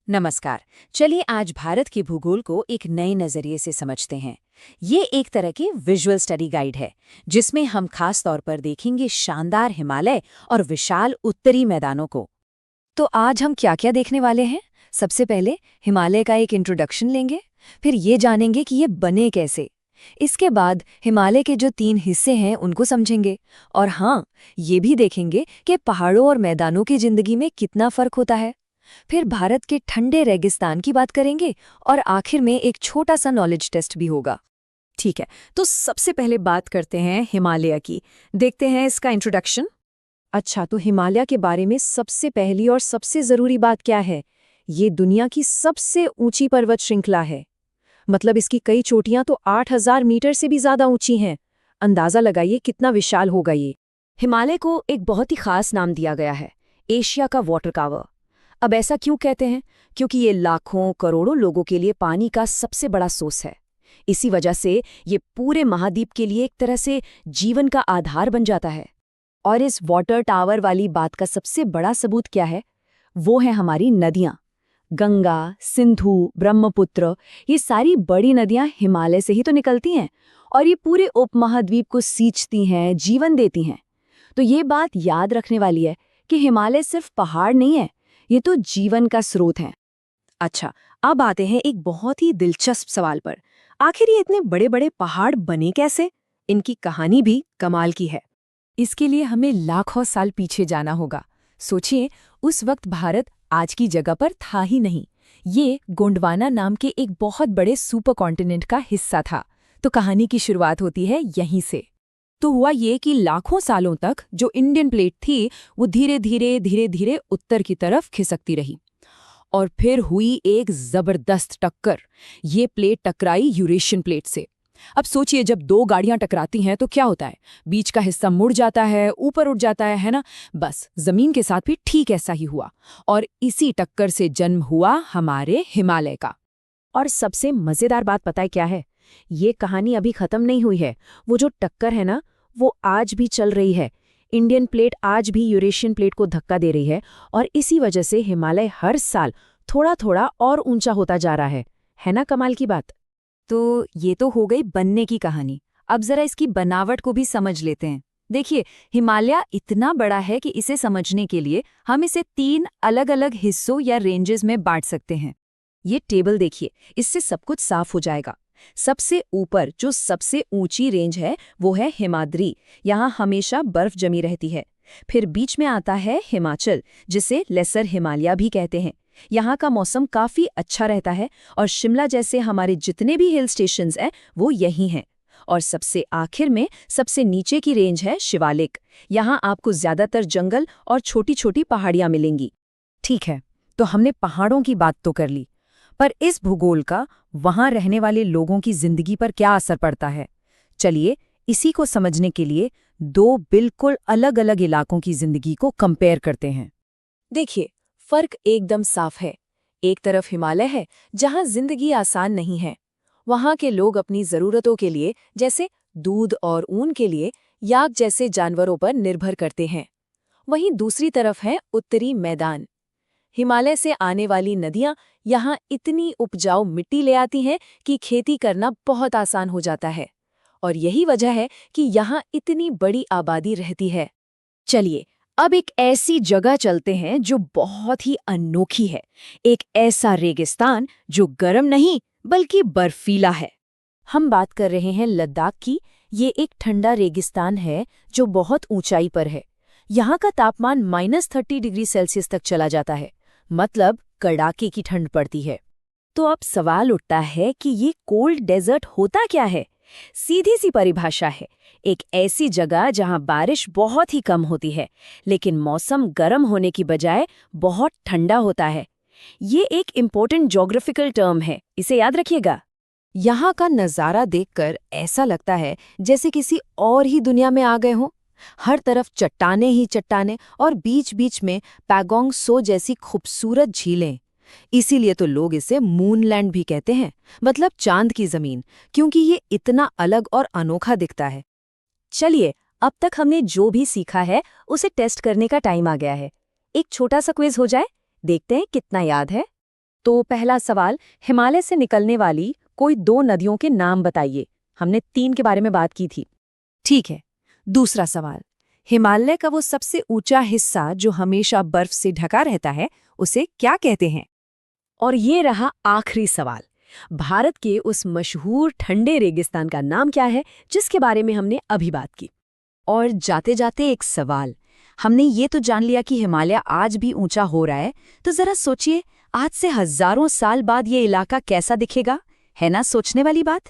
नमस्कार। चलिए आज भारत के भूगोल को एक नए नजरिए से समझते हैं। ये एक तरह की विजुअल स्टडी गाइड है जिसमें हम खास तौर पर देखेंगे शानदार हिमालय और विशाल उत्तरी मैदानों को। तो आज हम क्या-क्या देखने वाले हैं? सबसे पहले हिमालय का एक इंट्रोडक्शन लेंगे, फिर ये जानेंगे कि ये बने कैसे। इसके बाद हिमालय के जो 3 हिस्से हैं उनको समझेंगे और हाँ, ये भी देखेंगे कि पहाड़ों और मैदानों की जिंदगी में कितना फर्क होता है। फिर भारत के ठंडे रेगिस्तान की बात करेंगे और आखिर में एक छोटा सा नॉलेज टेस्ट भी होगा। ठीक है, तो सबसे पहले बात करते हैं हिमालय की। देखते हैं इसका इंट्रोडक्शन। अच्छा, तो हिमालय के बारे में सबसे पहली और सबसे जरूरी बात क्या है? ये दुनिया की सबसे ऊंची पर्वत श्रृंखला है। मतलब इसकी कई चोटियां तो 8000 मीटर से भी ज्यादा ऊंची हैं। अंदाजा लगाइए कितना विशाल होगा ये। हिमालय को एक बहुत ही खास नाम दिया गया है, एशिया का वाटर कवर। अब ऐसा क्यों कहते हैं? क्योंकि ये लाखों करोड़ों लोगों के लिए पानी का सबसे बड़ा सोर्स है। इसी वजह से ये पूरे महाद्वीप के लिए एक तरह से जीवन का आधार बन जाता है। और इस वाटर टावर वाली बात का सबसे बड़ा सबूत क्या है? वो है हमारी नदियां। गंगा, सिंधु, ब्रह्मपुत्र, ये सारी बड़ी नदियां हिमालय से ही तो निकलती हैं और ये पूरे उपमहाद्वीप को सींचती हैं, जीवन देती हैं। तो ये बात याद रखने वाली है कि हिमालय सिर्फ पहाड़ नहीं है, ये तो जीवन का स्रोत है। अच्छा, अब आते हैं एक बहुत ही दिलचस्प सवाल पर। आखिर ये इतने बड़े बड़े पहाड़ बने कैसे? इनकी कहानी भी कमाल की है। इसके लिए हमें लाखों साल पीछे जाना होगा। सोचिए, उस वक्त भारत आज की जगह पर था ही नहीं। ये गोंडवाना नाम के एक बहुत बड़े सुपर कॉन्टिनेंट का हिस्सा था। तो कहानी की शुरुआत होती है यहीं से। तो हुआ ये कि लाखों सालों तक जो इंडियन प्लेट थी वो धीरे धीरे उत्तर की तरफ खिसकती रही और फिर हुई एक जबरदस्त टक्कर। ये प्लेट टकराई यूरेशियन प्लेट से। अब सोचिए, जब दो गाड़ियां टकराती हैं तो क्या होता है? बीच का हिस्सा मुड़ जाता है, ऊपर उठ जाता है ना? बस जमीन के साथ भी ठीक ऐसा ही हुआ और इसी टक्कर से जन्म हुआ हमारे हिमालय का। और सबसे मजेदार बात पता है क्या है? ये कहानी अभी खत्म नहीं हुई है। वो जो टक्कर है ना, वो आज भी चल रही है। इंडियन प्लेट आज भी यूरेशियन प्लेट को धक्का दे रही है और इसी वजह से हिमालय हर साल थोड़ा थोड़ा और ऊंचा होता जा रहा है ना कमाल की बात? तो ये तो हो गई बनने की कहानी। अब जरा इसकी बनावट को भी समझ लेते हैं। देखिए, हिमालय इतना बड़ा है कि इसे समझने के लिए हम इसे 3 अलग-अलग हिस्सों या रेंजेस में बांट सकते हैं। ये टेबल देखिए, इससे सब कुछ साफ हो जाएगा। सबसे ऊपर जो सबसे ऊंची रेंज है वो है हिमाद्री। यहाँ हमेशा बर्फ जमी रहती है। फिर बीच में आता है हिमाचल, जिसे लेसर हिमालय भी कहते हैं। यहाँ का मौसम काफी अच्छा रहता है और शिमला जैसे हमारे जितने भी हिल स्टेशंस हैं वो यही हैं। और सबसे आखिर में सबसे नीचे की रेंज है शिवालिक। यहाँ आपको ज्यादातर जंगल और छोटी छोटी पहाड़ियाँ मिलेंगी। ठीक है, तो हमने पहाड़ों की बात तो कर ली, पर इस भूगोल का वहां रहने वाले लोगों की जिंदगी पर क्या असर पड़ता है? चलिए, इसी को समझने के लिए 2 बिल्कुल अलग-अलग इलाकों की जिंदगी को कंपेयर करते हैं। देखिए, फर्क एकदम साफ है। एक तरफ हिमालय है, जहां जिंदगी आसान नहीं है। वहां के लोग अपनी जरूरतों के लिए, जैसे दूध और ऊन के लिए, याक जैसे जानवरों पर निर्भर करते हैं। वहीं दूसरी तरफ है उत्तरी मैदान। हिमालय से आने वाली नदियां यहाँ इतनी उपजाऊ मिट्टी ले आती हैं कि खेती करना बहुत आसान हो जाता है। और यही वजह है कि यहाँ इतनी बड़ी आबादी रहती है। चलिए, अब एक ऐसी जगह चलते हैं जो बहुत ही अनोखी है। एक ऐसा रेगिस्तान जो गर्म नहीं बल्कि बर्फीला है। हम बात कर रहे हैं लद्दाख की। ये एक ठंडा रेगिस्तान है जो बहुत ऊंचाई पर है। यहाँ का तापमान -30 डिग्री सेल्सियस तक चला जाता है। मतलब कड़ाके की ठंड पड़ती है। तो अब सवाल उठता है कि ये कोल्ड डेजर्ट होता क्या है? सीधी सी परिभाषा है, एक ऐसी जगह जहां बारिश बहुत ही कम होती है, लेकिन मौसम गर्म होने की बजाय बहुत ठंडा होता है। ये एक इम्पोर्टेंट ज्योग्राफिकल टर्म है, इसे याद रखिएगा। यहाँ का नज़ारा देखकर ऐसा लगता है जैसे किसी और ही दुनिया में आ गए हों। हर तरफ चट्टाने ही चट्टाने और बीच बीच में पैगोंग सो जैसी खूबसूरत झीलें। इसीलिए तो लोग इसे मूनलैंड भी कहते हैं, मतलब चांद की जमीन, क्योंकि ये इतना अलग और अनोखा दिखता है। चलिए, अब तक हमने जो भी सीखा है उसे टेस्ट करने का टाइम आ गया है। एक छोटा सा क्विज हो जाए, देखते हैं कितना याद है। तो पहला सवाल, हिमालय से निकलने वाली कोई 2 नदियों के नाम बताइए। हमने 3 के बारे में बात की थी। ठीक है। दूसरा सवाल, हिमालय का वो सबसे ऊंचा हिस्सा जो हमेशा बर्फ से ढका रहता है, उसे क्या कहते हैं? और ये रहा आखिरी सवाल, भारत के उस मशहूर ठंडे रेगिस्तान का नाम क्या है जिसके बारे में हमने अभी बात की। और जाते जाते एक सवाल, हमने ये तो जान लिया कि हिमालय आज भी ऊंचा हो रहा है, तो जरा सोचिए आज से हजारों साल बाद ये इलाका कैसा दिखेगा। है ना सोचने वाली बात?